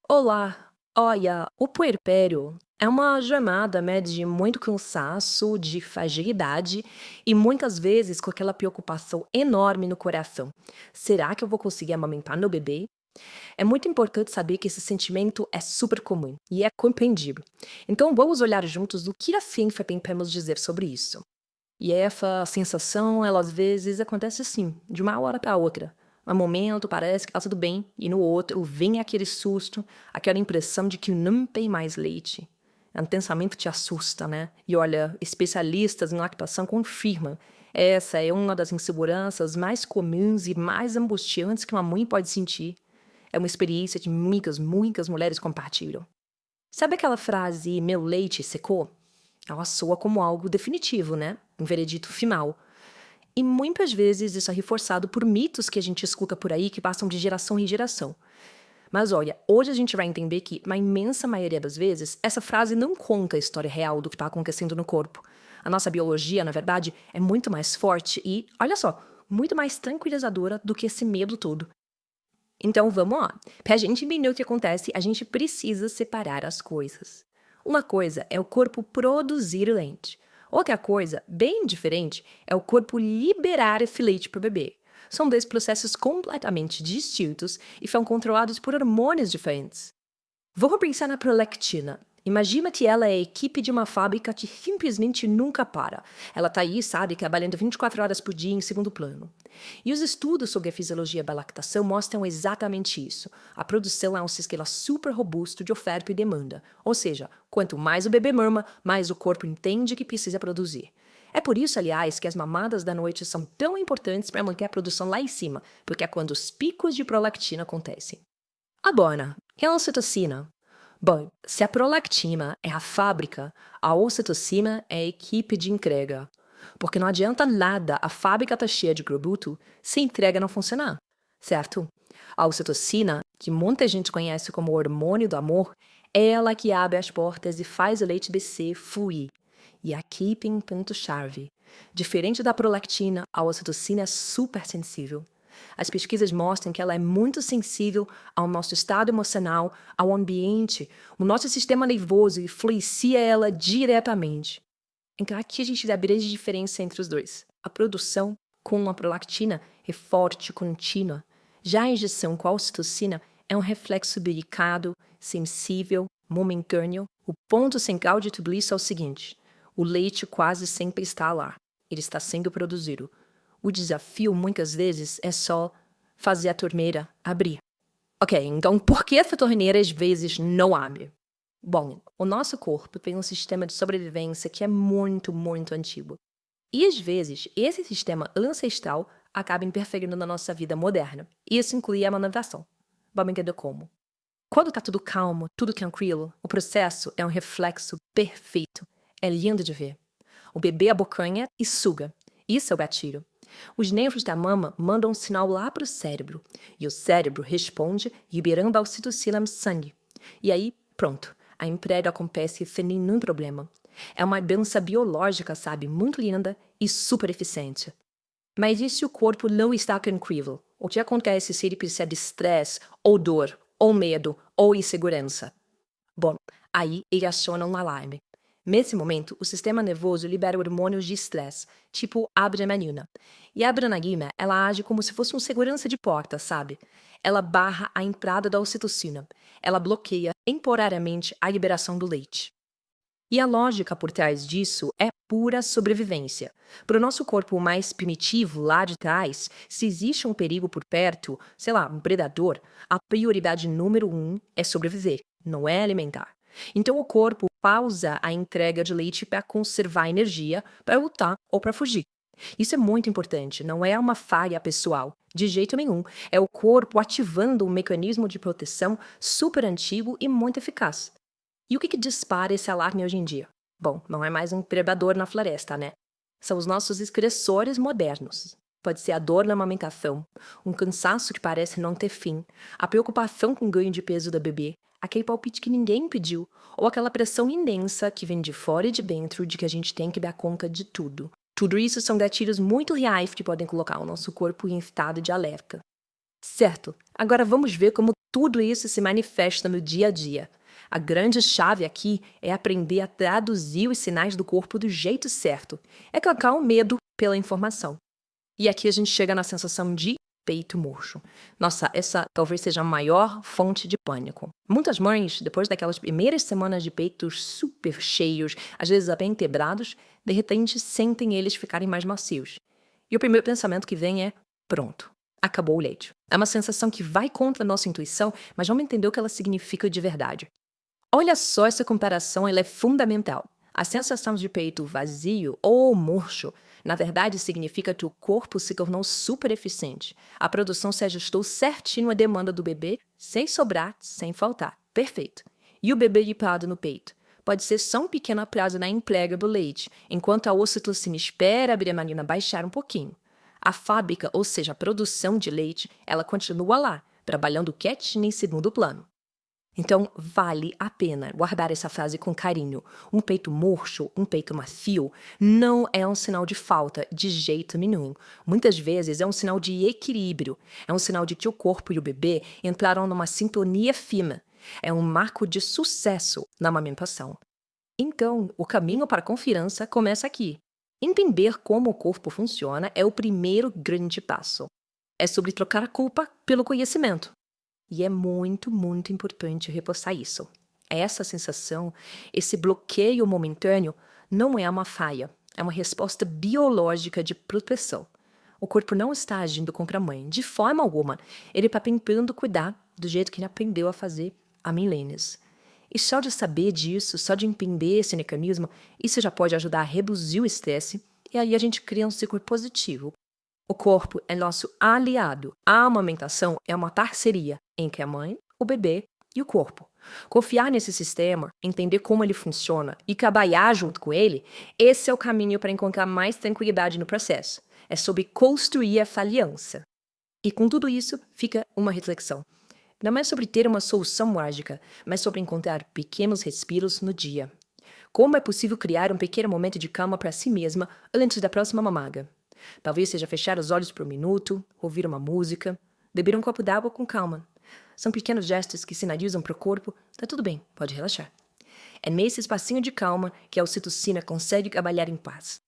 Olá! Olha, o puerpério é uma jornada, né, de muito cansaço, de fragilidade e muitas vezes com aquela preocupação enorme no coração. Será que eu vou conseguir amamentar meu bebê? É muito importante saber que esse sentimento é super comum e é compreendível. Então vamos olhar juntos o que a ciência tem para nos dizer sobre isso. E essa sensação, ela às vezes acontece assim, de uma hora para outra. Um momento parece que tá tudo bem, e no outro vem aquele susto, aquela impressão de que não tem mais leite. É um pensamento que te assusta, né? E olha, especialistas em lactação confirmam. Essa é uma das inseguranças mais comuns e mais angustiantes que uma mãe pode sentir. É uma experiência que muitas mulheres compartilham. Sabe aquela frase, meu leite secou? Ela soa como algo definitivo, né? Um veredito final. E muitas vezes isso é reforçado por mitos que a gente escuta por aí que passam de geração em geração. Mas olha, hoje a gente vai entender que, na imensa maioria das vezes, essa frase não conta a história real do que está acontecendo no corpo. A nossa biologia, na verdade, é muito mais forte e, olha só, muito mais tranquilizadora do que esse medo todo. Então vamos lá. Para a gente entender o que acontece, a gente precisa separar as coisas. Uma coisa é o corpo produzir leite. Outra coisa, bem diferente, é o corpo liberar esse leite para o bebê. São dois processos completamente distintos e são controlados por hormônios diferentes. Vamos pensar na prolactina. Imagina que ela é a equipe de uma fábrica que simplesmente nunca para. Ela tá aí, sabe, trabalhando 24 horas por dia em segundo plano. E os estudos sobre a fisiologia da lactação mostram exatamente isso. A produção é um sistema super robusto de oferta e demanda. Ou seja, quanto mais o bebê mama, mais o corpo entende que precisa produzir. É por isso, aliás, que as mamadas da noite são tão importantes para manter a produção lá em cima, porque é quando os picos de prolactina acontecem. Agora, e a ocitocina? Bom, se a prolactina é a fábrica, a ocitocina é a equipe de entrega. Porque não adianta nada a fábrica tá cheia de produto se a entrega não funcionar, certo? A ocitocina, que muita gente conhece como hormônio do amor, é ela que abre as portas e faz o leite descer fluir. E aqui tem um ponto-chave. Diferente da prolactina, a ocitocina é super sensível. As pesquisas mostram que ela é muito sensível ao nosso estado emocional, ao ambiente, o nosso sistema nervoso influencia ela diretamente. Então aqui a gente vê a grande diferença entre os dois. A produção com a prolactina é forte, contínua. Já a injeção com a ocitocina é um reflexo delicado, sensível, momentâneo. O ponto central de tudo isso é o seguinte: o leite quase sempre está lá. Ele está sendo produzido. O desafio, muitas vezes, é só fazer a torneira abrir. Ok, então por que essa torneira às vezes não abre? Bom, o nosso corpo tem um sistema de sobrevivência que é muito antigo. E às vezes, esse sistema ancestral acaba interferindo na nossa vida moderna. Isso inclui a amamentação. Vamos entender como. Quando tá tudo calmo, tudo tranquilo, o processo é um reflexo perfeito. É lindo de ver. O bebê abocanha e suga. Isso é o gatilho. Os nervos da mama mandam um sinal lá para o cérebro, e o cérebro responde liberando a ocitocina no sangue. E aí, pronto, a entrega acontece sem nenhum problema. É uma dança biológica, sabe, muito linda e super eficiente. Mas e se o corpo não está tranquilo? O que acontece se ele precisa de estresse, ou dor, ou medo, ou insegurança? Bom, aí ele aciona um alarme. Nesse momento, o sistema nervoso libera hormônios de estresse, tipo adrenalina. E a adrenalina, ela age como se fosse um segurança de porta, sabe? Ela barra a entrada da ocitocina. Ela bloqueia temporariamente a liberação do leite. E a lógica por trás disso é pura sobrevivência. Para o nosso corpo mais primitivo lá de trás, se existe um perigo por perto, sei lá, um predador, a prioridade número um é sobreviver, não é alimentar. Então o corpo pausa a entrega de leite para conservar energia, para lutar ou para fugir. Isso é muito importante, não é uma falha pessoal, de jeito nenhum. É o corpo ativando um mecanismo de proteção super antigo e muito eficaz. E o que dispara esse alarme hoje em dia? Bom, não é mais um predador na floresta, né? São os nossos estressores modernos. Pode ser a dor na amamentação, um cansaço que parece não ter fim, a preocupação com o ganho de peso da bebê, aquele palpite que ninguém pediu, ou aquela pressão imensa que vem de fora e de dentro de que a gente tem que dar conta de tudo. Tudo isso são gatilhos muito reais que podem colocar o nosso corpo em estado de alerta. Certo, agora vamos ver como tudo isso se manifesta no dia a dia. A grande chave aqui é aprender a traduzir os sinais do corpo do jeito certo. É trocar o medo pela informação. E aqui a gente chega na sensação de peito murcho. Nossa, essa talvez seja a maior fonte de pânico. Muitas mães, depois daquelas primeiras semanas de peitos super cheios, às vezes bem quebrados, de repente sentem eles ficarem mais macios. E o primeiro pensamento que vem é: pronto, acabou o leite. É uma sensação que vai contra a nossa intuição, mas vamos entender o que ela significa de verdade. Olha só, essa comparação, ela é fundamental. A sensação de peito vazio ou murcho, na verdade, significa que o corpo se tornou super eficiente. A produção se ajustou certinho à demanda do bebê, sem sobrar, sem faltar. Perfeito. E o bebê gripado no peito? Pode ser só um pequeno atraso na entrega do leite, enquanto a ocitocina espera a adrenalina baixar um pouquinho. A fábrica, ou seja, a produção de leite, ela continua lá, trabalhando quietinha em segundo plano. Então, vale a pena guardar essa frase com carinho. Um peito murcho, um peito macio, não é um sinal de falta, de jeito nenhum. Muitas vezes é um sinal de equilíbrio. É um sinal de que o corpo e o bebê entraram numa sintonia fina. É um marco de sucesso na amamentação. Então, o caminho para a confiança começa aqui. Entender como o corpo funciona é o primeiro grande passo. É sobre trocar a culpa pelo conhecimento. E é muito, muito importante reforçar isso. Essa sensação, esse bloqueio momentâneo, não é uma falha, é uma resposta biológica de proteção. O corpo não está agindo contra a mãe, de forma alguma. Ele está tentando cuidar do jeito que ele aprendeu a fazer há milênios. E só de saber disso, só de entender esse mecanismo, isso já pode ajudar a reduzir o estresse, e aí a gente cria um ciclo positivo. O corpo é nosso aliado. A amamentação é uma parceria entre a mãe, o bebê e o corpo. Confiar nesse sistema, entender como ele funciona e trabalhar junto com ele, esse é o caminho para encontrar mais tranquilidade no processo. É sobre construir essa aliança. E com tudo isso, fica uma reflexão. Não é sobre ter uma solução mágica, mas sobre encontrar pequenos respiros no dia. Como é possível criar um pequeno momento de calma para si mesma antes da próxima mamada? Talvez seja fechar os olhos por um minuto, ouvir uma música, beber um copo d'água com calma. São pequenos gestos que sinalizam para o corpo: tá tudo bem, pode relaxar. É nesse espacinho de calma que a ocitocina consegue trabalhar em paz.